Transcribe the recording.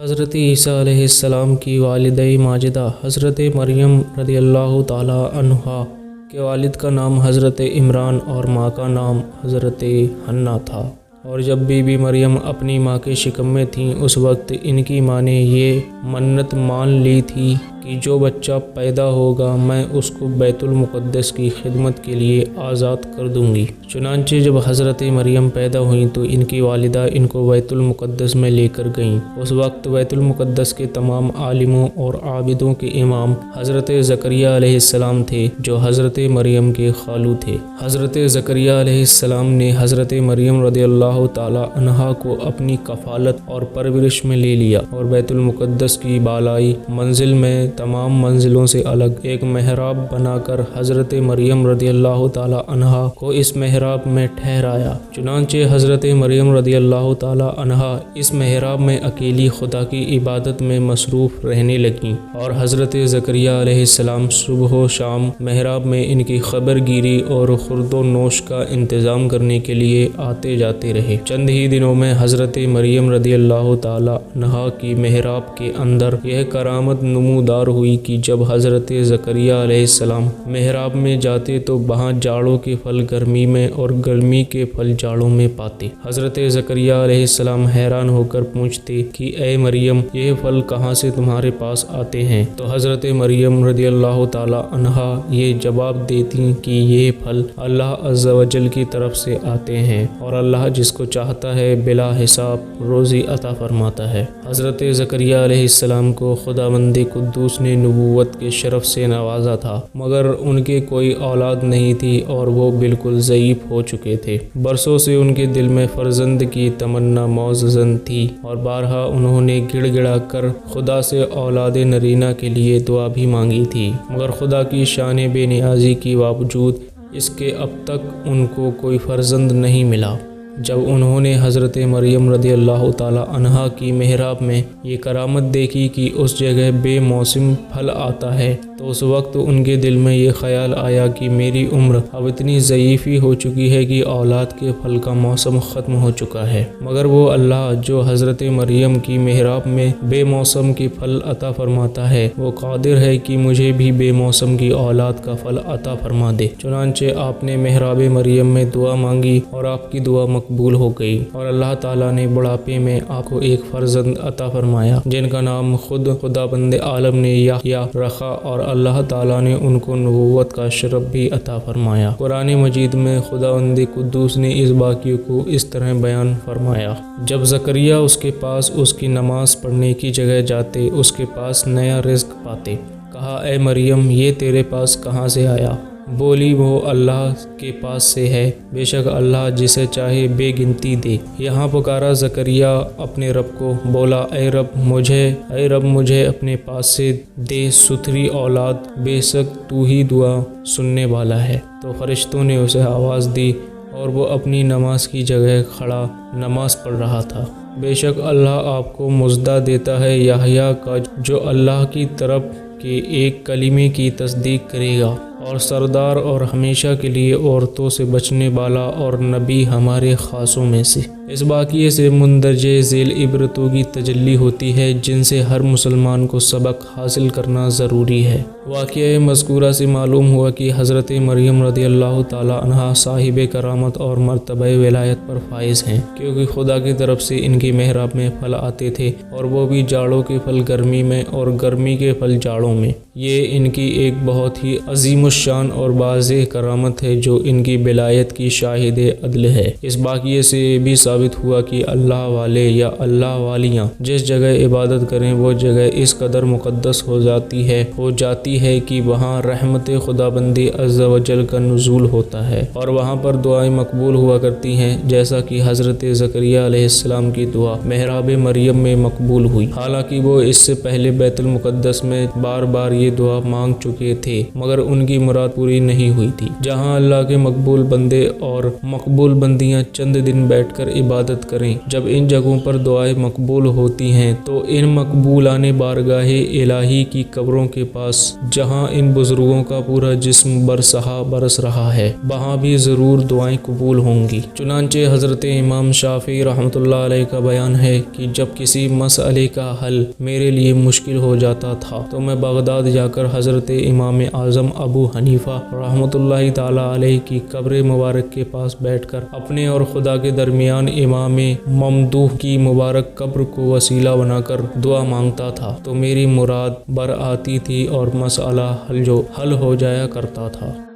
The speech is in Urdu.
حضرت عیسیٰ علیہ السلام کی والدہ ماجدہ حضرت مریم رضی اللہ تعالی عنہا کے والد کا نام حضرت عمران اور ماں کا نام حضرت حنہ تھا، اور جب بی بی مریم اپنی ماں کے شکم میں تھیں اس وقت ان کی ماں نے یہ منت مان لی تھی کہ جو بچہ پیدا ہوگا میں اس کو بیت المقدس کی خدمت کے لیے آزاد کر دوں گی۔ چنانچہ جب حضرت مریم پیدا ہوئیں تو ان کی والدہ ان کو بیت المقدس میں لے کر گئیں۔ اس وقت بیت المقدس کے تمام عالموں اور عابدوں کے امام حضرت زکریہ علیہ السلام تھے جو حضرت مریم کے خالو تھے۔ حضرت زکریہ علیہ السلام نے حضرت مریم رضی اللہ تعالی عنہا کو اپنی کفالت اور پرورش میں لے لیا اور بیت المقدس کی بالائی منزل میں تمام منزلوں سے الگ ایک محراب بنا کر حضرت مریم رضی اللہ تعالی عنہا کو اس محراب میں ٹھہرایا۔ چنانچہ حضرت مریم رضی اللہ تعالی عنہا اس محراب میں اکیلی خدا کی عبادت میں مصروف رہنے لگیں، اور حضرت زکریہ علیہ السلام صبح و شام محراب میں ان کی خبر گیری اور خورد و نوش کا انتظام کرنے کے لیے آتے جاتے رہے۔ چند ہی دنوں میں حضرت مریم رضی اللہ تعالی عنہا کی محراب کے اندر یہ کرامت نمودار ہوئی کہ جب حضرت زکریہ علیہ السلام محراب میں جاتے تو وہاں جاڑوں کے پھل گرمی میں اور گرمی کے پھل جاڑوں میں پاتے۔ حضرت زکریہ علیہ السلام حیران ہو کر پوچھتے کہ اے مریم یہ پھل کہاں سے تمہارے پاس آتے ہیں؟ تو حضرت مریم رضی اللہ تعالی عنہا یہ جواب دیتی کہ یہ پھل اللہ عز و جل کی طرف سے آتے ہیں، اور اللہ جس کو چاہتا ہے بلا حساب روزی عطا فرماتا ہے۔ حضرت زکریہ علیہ السلام کو خداوند قدوس نے نبوت کے شرف سے نوازا تھا، مگر ان کے کوئی اولاد نہیں تھی اور وہ بالکل ضعیف ہو چکے تھے۔ برسوں سے ان کے دل میں فرزند کی تمنا معززن تھی، اور بارہا انہوں نے گڑ گڑا کر خدا سے اولاد نرینہ کے لیے دعا بھی مانگی تھی، مگر خدا کی شان بے نیازی کے باوجود اس کے اب تک ان کو کوئی فرزند نہیں ملا۔ جب انہوں نے حضرت مریم رضی اللہ تعالی عنہا کی محراب میں یہ کرامت دیکھی کہ اس جگہ بے موسم پھل آتا ہے تو اس وقت ان کے دل میں یہ خیال آیا کہ میری عمر اب اتنی ضعیفی ہو چکی ہے کہ اولاد کے پھل کا موسم ختم ہو چکا ہے، مگر وہ اللہ جو حضرت مریم کی محراب میں بے موسم کے پھل عطا فرماتا ہے وہ قادر ہے کہ مجھے بھی بے موسم کی اولاد کا پھل عطا فرما دے۔ چنانچہ آپ نے محراب مریم میں دعا مانگی اور آپ کی دعا مقبول ہو گئی، اور اللہ تعالیٰ نے بڑھاپے میں آپ کو ایک فرزند عطا فرمایا جن کا نام خود خداوند عالم نے یحییٰ رکھا، اور اللہ تعالیٰ نے ان کو نبوت کا شرف بھی عطا فرمایا۔ قرآن مجید میں خداوند قدوس نے اس واقعے کو اس طرح بیان فرمایا: جب زکریا اس کے پاس اس کی نماز پڑھنے کی جگہ جاتے اس کے پاس نیا رزق پاتے، کہا اے مریم یہ تیرے پاس کہاں سے آیا؟ بولی وہ اللہ کے پاس سے ہے، بے شک اللہ جسے چاہے بے گنتی دے۔ یہاں پکارا زکریہ اپنے رب کو، بولا اے رب مجھے اپنے پاس سے دے ستھری اولاد، بے شک تو ہی دعا سننے والا ہے۔ تو فرشتوں نے اسے آواز دی اور وہ اپنی نماز کی جگہ کھڑا نماز پڑھ رہا تھا۔ بے شک اللہ آپ کو مژدہ دیتا ہے یحییٰ کا جو اللہ کی طرف کے ایک کلمے کی تصدیق کرے گا، اور سردار اور ہمیشہ کے لیے عورتوں سے بچنے والا اور نبی ہمارے خاصوں میں سے۔ اس واقعے سے مندرجہ ذیل عبرتوں کی تجلی ہوتی ہے جن سے ہر مسلمان کو سبق حاصل کرنا ضروری ہے۔ واقعہ مذکورہ سے معلوم ہوا کہ حضرت مریم رضی اللہ تعالی عنہا صاحب کرامت اور مرتبہ ولایت پر فائز ہیں، کیونکہ خدا کی طرف سے ان کی محراب میں پھل آتے تھے، اور وہ بھی جاڑوں کے پھل گرمی میں اور گرمی کے پھل جاڑوں میں۔ یہ ان کی ایک بہت ہی عظیم الشان اور واضح کرامت ہے جو ان کی ولایت کی شاہد عدل ہے۔ اس واقعے سے یہ بھی ثابت ہوا کہ اللہ والے یا اللہ والیاں جس جگہ عبادت کریں وہ جگہ اس قدر مقدس ہو جاتی ہے کہ وہاں رحمت خداوندی عز و جل کا نزول ہوتا ہے، اور وہاں پر دعائیں مقبول ہوا کرتی ہیں، جیسا کہ حضرت زکریہ علیہ السلام کی دعا محراب مریم میں مقبول ہوئی۔ حالانکہ وہ اس سے پہلے بیت المقدس میں بار بار یہ یہ دعا مانگ چکے تھے مگر ان کی مراد پوری نہیں ہوئی تھی۔ جہاں اللہ کے مقبول بندے اور مقبول بندیاں چند دن بیٹھ کر عبادت کریں، جب ان جگہوں پر دعائیں مقبول ہوتی ہیں تو ان مقبولان بارگاہ الہی کی قبروں کے پاس جہاں ان بزرگوں کا پورا جسم برس رہا ہے وہاں بھی ضرور دعائیں قبول ہوں گی۔ چنانچہ حضرت امام شافعی رحمۃ اللہ علیہ کا بیان ہے کہ جب کسی مسئلے کا حل میرے لیے مشکل ہو جاتا تھا تو میں بغداد جا کر حضرت امام اعظم ابو حنیفہ رحمۃ اللہ تعالی علیہ کی قبر مبارک کے پاس بیٹھ کر اپنے اور خدا کے درمیان امام ممدوح کی مبارک قبر کو وسیلہ بنا کر دعا مانگتا تھا تو میری مراد بر آتی تھی اور مسئلہ حل ہو جایا کرتا تھا۔